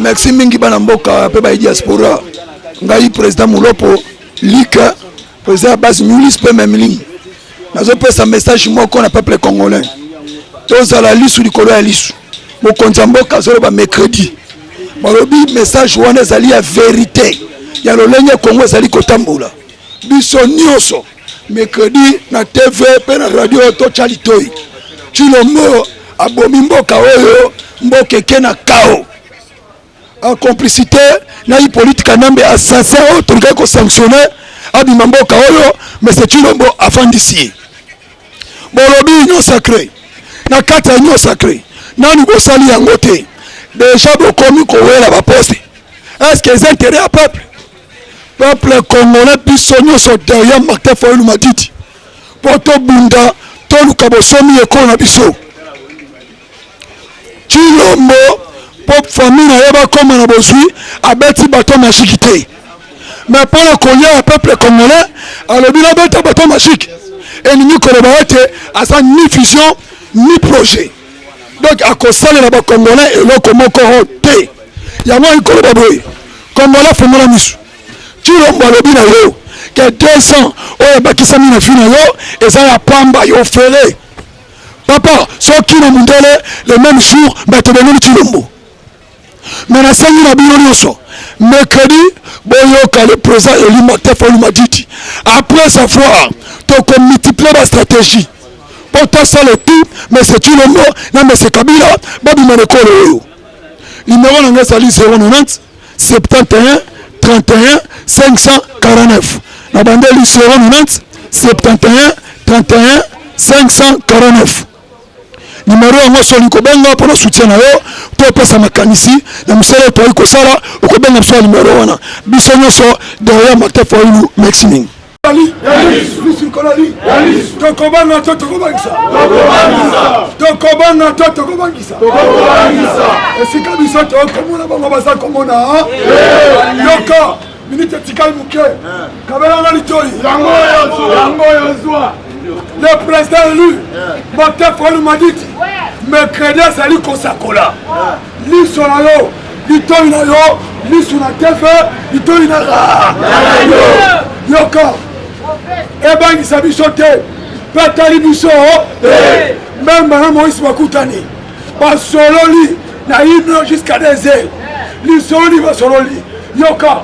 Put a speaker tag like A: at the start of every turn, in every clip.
A: merci mingi bana mboka pe ba diaspora ngai président Mulopo lika président base Nulis pe memling nazo pesa message moko na peuple congolais tozala lisu likolo ya lisu mokonzi mboka zolo ba mercredi balobi message wana ezali ya vérité ya lolenge Congo ezali kotambola biso nyonso mercredi na TV pe na radio to Chalitoi Chilombo abomi mboka oyo mboka eke na kao en complicité na yi politique nambe assassin o tulika ko sanctionner abima mboka oyo mais c'est Chilombo afandisi bolobi union sacrée na kata union sacrée nani ko sali yango te déjà bokomi ko wela ba poste est-ce que les intérêts à peuple congolais biso nyonso derrière Martin Fayulu Madidi poto bunda to lukabo somi ekolo na biso Chilombo pop famille na yeba koma na bozui abeti bato machiki te mais pour le collier au peuple congolais alobi na beta bato machiki et ni koloba ete asa ni fusion ni projet donc à kosala na ba congolais eloko moko te yango ikoloba boy congolais fongola misu Chilombo alobi na yo que 200 oyo bakisami na fina yo eza ya pamba yo fele papa soki na mundele le même jour bato benoni Chilombo mais na sangi na bino nyonso mercredi boyoka le président Eli Martin Fayulu Madidi après savoir to multiplier la stratégie pour tout ça le tout mais c'est Chilombo na mais c'est Kabila babima na kolo oyo numéro na ngasa 090 71 31 549 na bandeli 090 71 31 549 numéro yango soli kobenga pour soutien na yo to pesa makanisi na musala to ikosala okobenga so numéro wana biso nyonso derrière Martin Fayulu maximum ali bisu kolali to kobanga to kobangisa esika biso to komona bango basa komona yoka minute tikali muke kabela ngali toyi yango yozwa le président élu Martin Fayulu Madidi mercredi azali kosakola liso na yo litoi na yo liso na tefe litoi na yoka ebangisa biso te petali biso même bana Moïse bakutani basololi na hymne jusqu'à des heures lisoli basololi yoka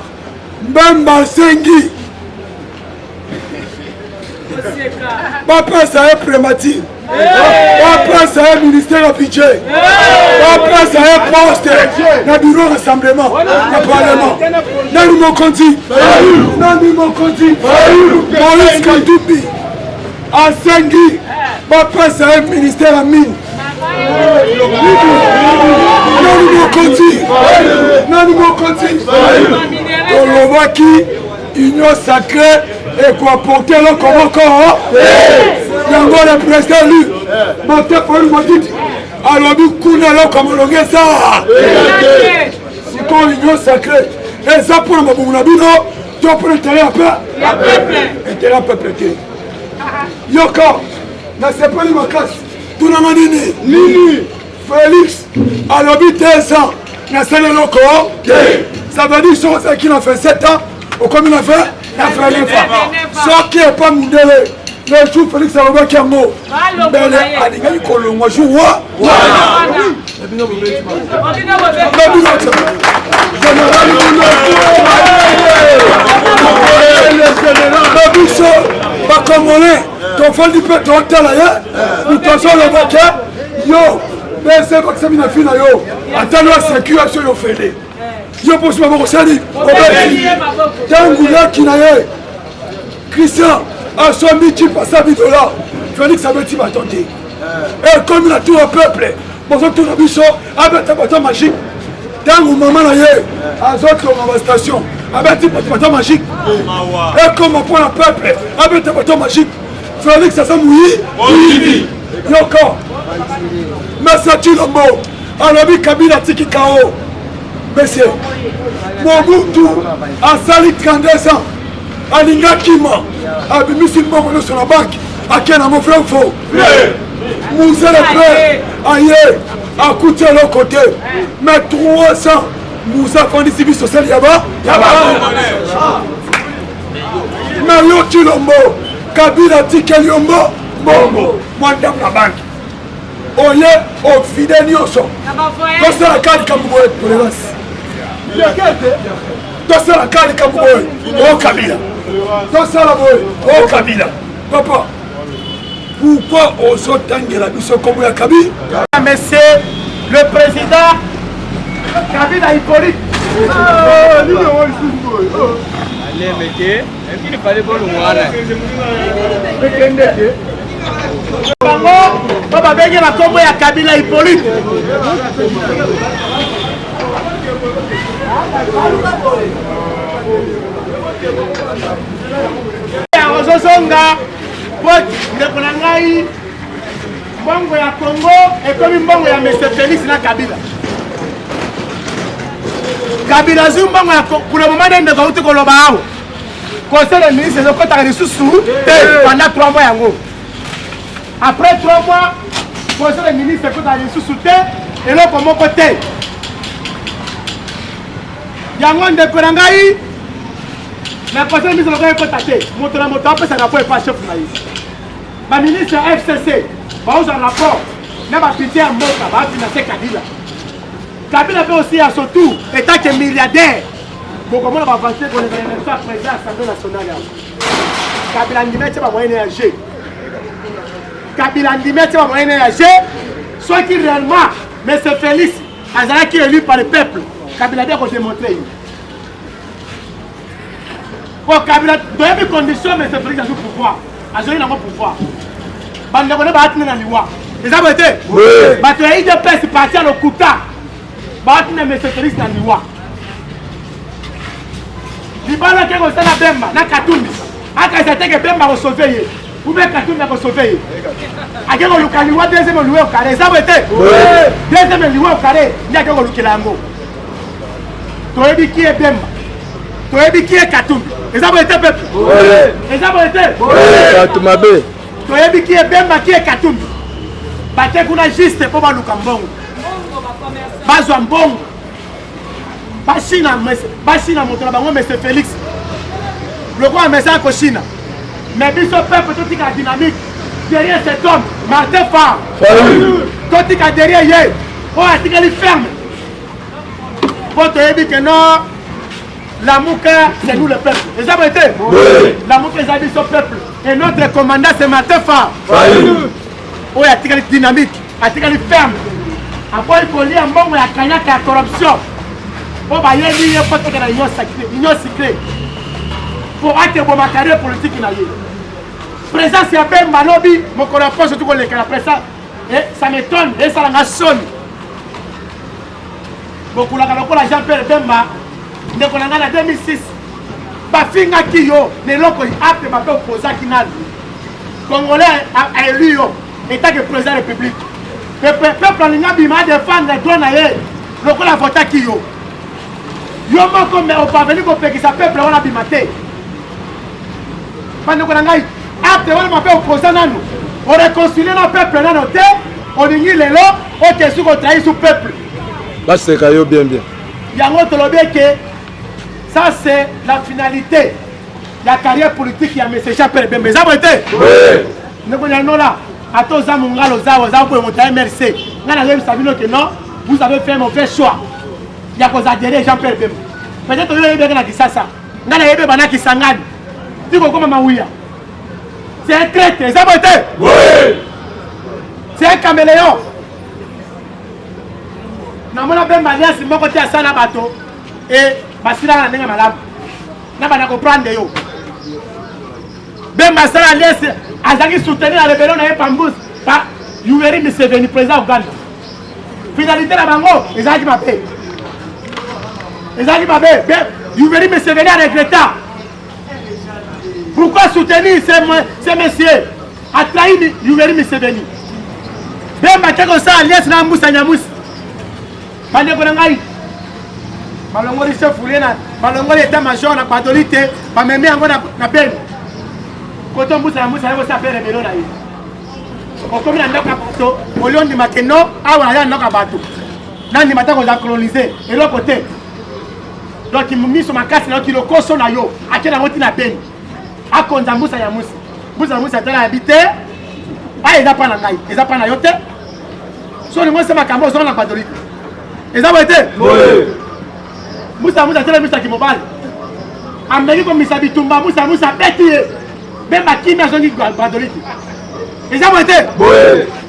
A: même basengi bapesa ye prémature bapesa ye ministère ya budget bapesa ye poste na bureau rassemblement na parlement nani mokonzi Moïse Katumbi asengi bapesa ye ministère ya mine nani mokonzi tolobaki union sacrée et quoi porter le komoko yango le président élu Martin Fayulu Madidi alobi kuna lo komolongesa siko union sacrée eza mpona mabumu na bino to mpona intérêt ya intérêt ya peuple te yoka nasepeli makasi tunanga nini Félix alobi 2 ans nasali eloko ça veut dire so ozalaki na 27 ans okomi na 20 soki epa mindele le jour Félix alobaki yango mbele alingaki kolongwa jour wa biso bacongolais tofandi mpe totala ye mitoso olobaki yo bese bakisami na fi na yo atali wasecu action yo fele yo posi babokosali obeti ntango yaki na ye Christian asombi chipa $100 Félix abeti bato te ekomi na tour au peuple bozotuna biso abeta bato magique ntango mama na ye azotonga bastation abeti bato magique ekoma mpo na peuple abeta bato magique Félix aza moyibi yoko Mesa Chilombo alobi Kabila tiki kao Monsieur Mobutu asali 32 ans alingaki ma abimisi mbongo nyonso na banki ake na mofre fo Moussa le frère aye akuti eloko te mais 300 Moussa fondisi biso sali yaba Mario Chilombo Kabila tikeli yombo bongo mwanda na banki oye ofide nyonso tosala kali kamboye tolérance tosala kali kamboye o Kabila tosala boye o Kabila papa pourquoi ozotangela biso kombo ya Kabila
B: monsieur le président Kabila Hippolyte
C: allez mettez et puis fallait pas le voir
B: bango babengi na kombo ya Kabila Hippolyte ozozonga po ndeko na ngai mbongo ya Congo ekomi mbongo ya Monsieur Félix na Kabila Kabila zu mbongo ya kuna momade ndeko uti koloba awo conseil des ministres ezokotaka lisusu te pendant 3 mois yango après 3 mois conseil des ministres ekotaka lisusu te eloko moko te yango ndeko na ngai na conseil des ministres ekota te moto na moto apesa rapport epa chef na ye baministre ya FCC baoza rapport na bapitié ya mboka bafinanse Kabila Kabila pe aussi à son tour état que milliardaire bokomona bavancer pour les élections président à l'Assemblée nationale Kabila ndimete ba moyen ya G Kabila ndimete ba moyen ya G soit qui réellement mais c'est Félix Azara qui est élu par le peuple Kabila bien qu'on démontrer pour Kabila doit y condition mais c'est Félix a du pouvoir Azori n'a pas pouvoir bande ko ba atina na liwa les aboté bato ya IDPS parti à l'Okuta batna Monsieur Félix na liwa libala ke ko sana Bemba na Katumbi aka zateke Bemba ko sauver ou bien Katumbi ko sauver ake ko lukaliwa deuxième liwa au carré ça boté deuxième liwa au carré ndia ke ko lukilango toyebi ki e Bemba toyebi ki e Katumbi ça boté peuple ça boté
A: Katumabe
B: toyebi ki e Bemba ki e Katumbi bate kuna juste po baluka mbongo bazwa mbongo bashina moto na bango Monsieur Félix lokola message ko China mais biso peuple totika dynamique derrière cet homme Martin Far totika derrière ye o atikali ferme po toyebi que non la mouka c'est nous le peuple les abonnés la mouka c'est biso peuple et notre commandant c'est Martin Far o atikali dynamique atikali ferme après il y a un moment ya kanyaka ya corruption pour bayebi ye pote que na union secret pour acte bon ma carrière politique na ye présence ya Bemba lobi mon corruption surtout les la presse et ça m'étonne et ça la sonne beaucoup la Jean-Pierre Bemba ndeko na ngana 2006 bafinga kiyo ne loko acte ba opposant kinali congolais a élu yo état que président de la République le peuple alinga bima défendre les droits na ye lokola vota ki yo yo moko me opaveni ko pekisa peuple wana bima te bandeko na ngai acte wana mape opposant nanu o réconcilier na peuple nano te olingi lelo okesu ko trahir sous peuple
A: baseka yo bien
B: yango tolobi que ça c'est la finalité la carrière politique ya M. Jean-Pierre Bemba ça boité ndeko na nola Ato Zamungalo Zawa Zawa Montagne MRC. Ngana lem sabino que non, vous avez fait mauvais choix. Il y a cause adhérer Jean-Pierre Bemba. Peut-être que vous avez dit ça. Ngana yebe bana ki sangani. Tiko koma mawia. C'est un traître, ça va être. Oui. C'est un caméléon. Namona Bemba alias moko tia sana bato et basila na ndenge malamu. Na bana comprendre yo. Bemba sala alias azaki soutenir la rébellion na Pambus par Yoweri Museveni président Ouganda. Finalité la bango ezaki mabe. Ezaki mabe. Yoweri Museveni a regretté. Pourquoi soutenir ces messieurs a trahi Yoweri Museveni? Bemba teko sa alliance na Moussa Nyamusi. Bande ko ngai. Balongoli chef fulena, balongoli état major na patolité, ba meme yango na peine. Koto Moussa yo sa faire rebellion na ye. Ko komi na ndoka bato, olio ndi makeno awa na ndoka bato. Nani matako za coloniser et l'autre côté. donc miso makasi na kilo koso na yo akena ngoti na beni akonza mbusa ya musi mbusa ya musi atala habité ah eza pa na ngai eza pa na yo te so ni mwese makambo ozona na badolite eza bote mbusa ya musi atala mbusa kimobali ameki komisa bitumba mbusa ya musi abeti ye bemba kimi azongi badolite eza bote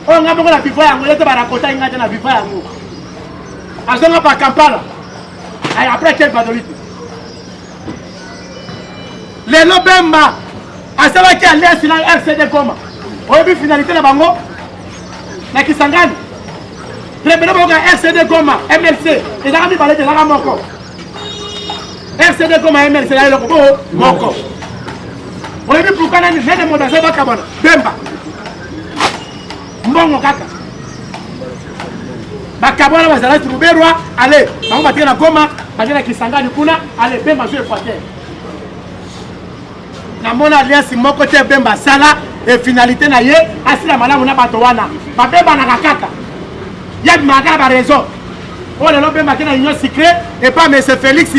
B: oyo nga bongo na viva yango ye te barakota inga te na viva yango azonga pa Kampala après quel badolite lelo bemba asalaki alliance na RCD Goma oyebi finalité na bango na Kisangani lebelo boka RCD Goma MLC ezaka mibale te ezaka moko RCD Goma MLC na eloko bo moko oyebi pourquoi nani nene moto azobaka bona bemba mbongo kaka bakabona bazalaki ruberwa ale bango batika na Goma batika na Kisangani kuna ale bemba zo Equateur namona alliance moko te bemba sala et finalité na ye asila malamu na bato wana babemba na kakaka yabi makala ba raison o lelo bemba kena union secret et pas monsieur Félix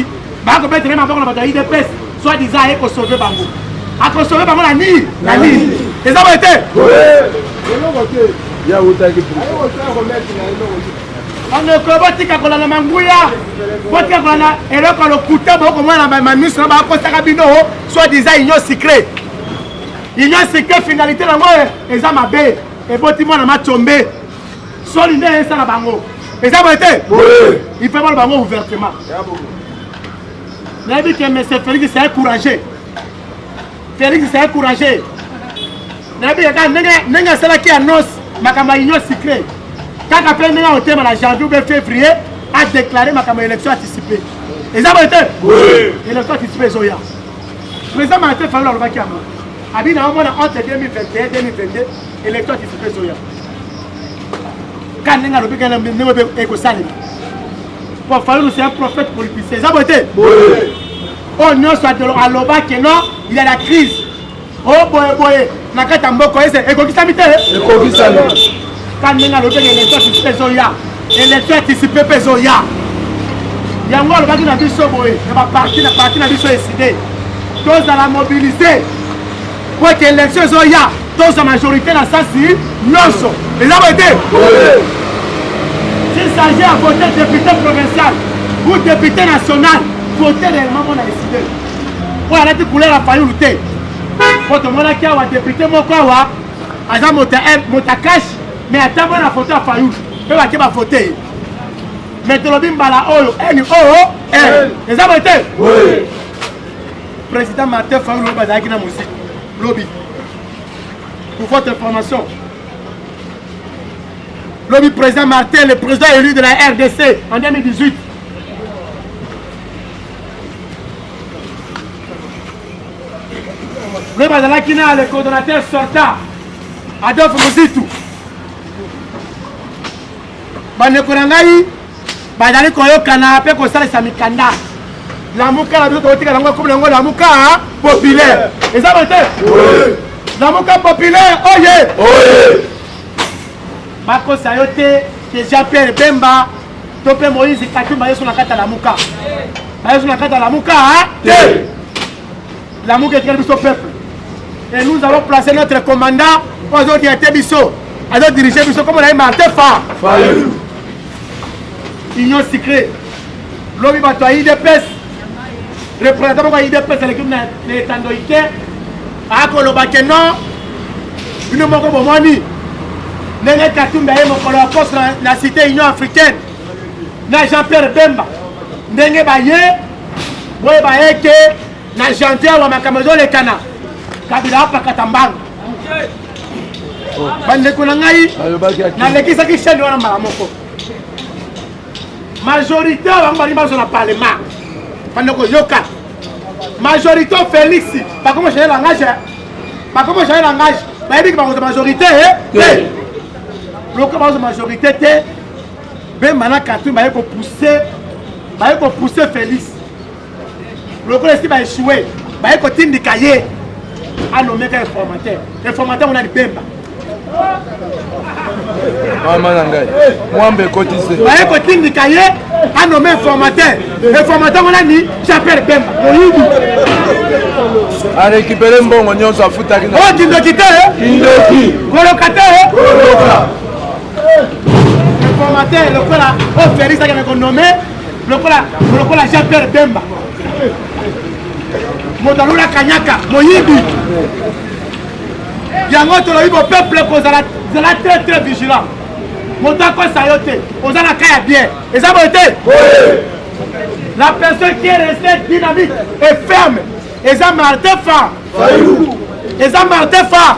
B: ba ko betre ma bako na bato IDPS soit disant e ko sauver bango a ko sauver bango na ni eza ba été
D: ya utaki
B: on ne kobotika kolana manguya botika kolana eloko lokuta boko mwana ba miso ba ko saka bino soit disant union secret finalité na moi eza mabe et boti mwana matombe soli nde esa na bango eza ba été il fait mal bango ouvertement nabi que monsieur Félix c'est encouragé nabi ka nenga sala ki annonce makamba union secret quand après nous au thème la janvier ou février a déclaré ma élection anticipée. Et ça va être élection anticipée Zoya. Président Martin Fayulu le vakiamo. Abina au moins entre 2021 et 2022 élection anticipée Zoya. Quand nous avons bien nous éco salim. Pour Fayulu c'est un prophète politicien. Ça va être on ne soit à l'oba que non, il y a la crise. Oh boy, nakata mboko ese ekokisami te.
D: Ekokisami.
B: Quand nous avons l'élection anticipée Zoya, l'élection anticipée Zoya. Il y a un peu de biso, parti na biso décidé. Tous à la mobiliser. Pour que l'élection Zoya, tous la majorité dans sa si, non. Les arrêtés. S'il s'agit à voter député provincial ou député national, voter réellement on a décidé. Pour arrêter de couler la faille ou lutter. Pour tout le monde qui a un député, mon quoi, à ça montacache. Mais attends, on a voté à Fayulu. Et on va voter. Mais tu l'as dit, Oyo, les arrêtés. Oui. Président Martin Fayulu, le musique. Lobby. Pour votre information. Lobby président Martin, le président élu de la RDC en 2018. Le Badalakina, le coordonnateur sortant. Adolphe Mozitu. Bandeko na ngai bazali koyokana pe kosalisa mikanda lamuka na biso totika nango comme nango lamuka populaire eza bote lamuka populaire oye bakosa yo te ke Jean-Pierre Bemba to pe Moïse Katumba yeso na kata lamuka bayeso na kata lamuka te lamuka est biso peuple et nous avons placé notre commandant aux autres biso à d'autres diriger biso comme on a Martin Fayulu union secret lobi bato ya IDPS représentant moko ya IDPS l'équipe na etandoike akoloba ke non bino moko bomoni ndenge Katumba ye mokolo ya poste na cité union africaine na Jean-Pierre Bemba ndenge baye boye baye ke na janvier wa makambo ezolekana Kabila apakata mbangu bandeko na ngai nalekisaki chaîne wana mbala moko majorité bango bali bazo na parlement bandeko yoka majorité Félix bakomo changer langage bayebi bango majorité te loko bazo majorité te Bemba na Katumba baye ko pousser Félix loko esi ba échouer baye ko tindika ye a nommé informateur on a dit Bemba
D: Maman Nangai. Moi, je cotise.
B: Voyez que Tindika y a nommé informateur. Informateur, on a mis Jean-Pierre Bemba.
D: A récupéré un bon oignon, ça fout à qui?
B: Oh, Tindoki,
D: Tindoki.
B: Colocataire. Informateur, le coup là, oh, Félix, ça qu'on a nommé. Le coup là, Jean-Pierre Bemba. Modalula Kanyaka, Moyibi. Il y a un autre peuple qui est très très vigilant. Motako Sayote, on a la caille bien. Et ça va être la personne qui est restée dynamique et ferme. Et ça Martin Fa. Et ça Martin Fa.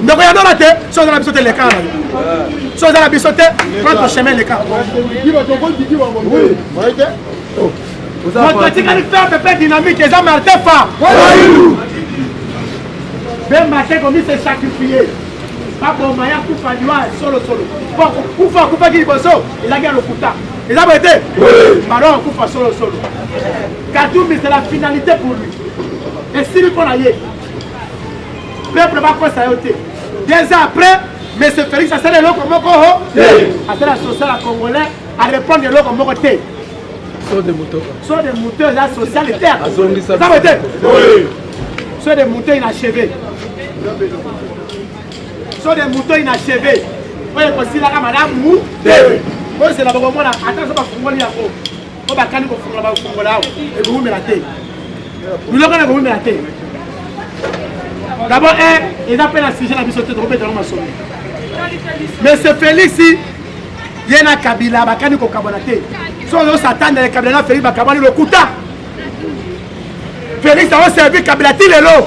B: Donc il y a dans la tête, si on a bisoté les camps. Si on a bisoté, prends ton chemin les camps. Votre tigre fait un peu dynamique, et ça Martin Fa. Même matin comme il s'est sacrifié. Pas pour Maya Koufa Liwa solo. Koufa qui bosso, il a gagné le Kouta. Et ça va être Maron Koufa solo. Katoumi c'est la finalité pour lui. Et si lui qu'on a yé, peuple va quoi ça y est. 2 ans après, M. Félix a serré l'eau comme Moko. A serré la sociale congolais à répondre de l'eau comme Moko.
D: Saut des moutons.
B: Saut des moutons, la sociale et terre. Ça va être saut des moutons inachevés. Saut des moutons inachevés. Oui, aussi là, madame Mou. Oui, c'est la bonne moi là. Attends, ça va fouiller là. On va canner pour fouiller là. Et vous me la tête. Nous l'avons vous me la tête. D'abord, ils appellent la sujet la mission de tromper dans ma somme. Mais ce Félix, il y a un Kabila, il y a un Kabonate. Si on s'attend à Kabila, Félix va Kabali le Kouta. Félix a servi Kabila Tilelo.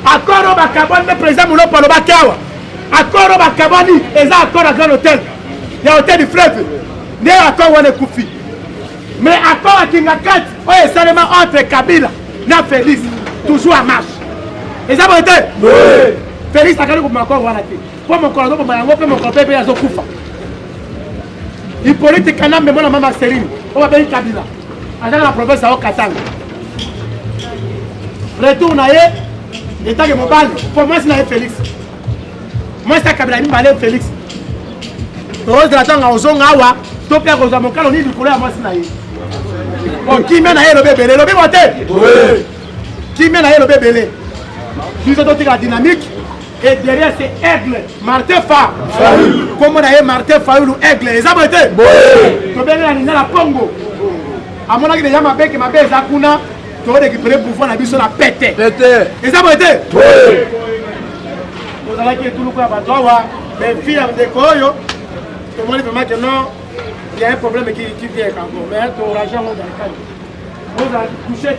B: Accord au Bakabani, le président Moulo Polo Bakawa. Accord au Bakabani, et ça accord à Grand Hôtel. Il y a l'hôtel du fleuve. Il y a accord où on est Koufi. Mais accord à Kingakat, c'est seulement entre Kabila et Félix. Toujours en marche. Et ça va être Félix a gagné pour mon corps. Pour mon corps, pour mon corps, il y a Koufa. Il politique quand même, la maman Céline. On va payer Kabila. Dans la province à Okatanga. Retourne à l'État de mon bal. Pour moi, c'est Félix. Moi, c'est Kabila, il m'a Félix. Rose de la tanga aux Zongawa. Topia Rosa Moka, on est du couleur à moi, c'est bon, qui mène à le bébé? Le bébé, qui mène à le bébé? Nous avons la dynamique. Et derrière, c'est Aigle, Martin Fa. Comment on a Martin Fa ou Aigle? Les abattés. Tu peux aller à la Pongo. À mon avis, déjà, ma bête, Zakuna, tu vas récupérer pour voir la mission à péter. Les abattés. Vous allez qui est tout le monde à Batoa, mais filles avec des coyotes. Tout le monde dit vraiment que non, il y a un problème qui vient encore. Mais l'argent, on va le calme. Vous allez coucher.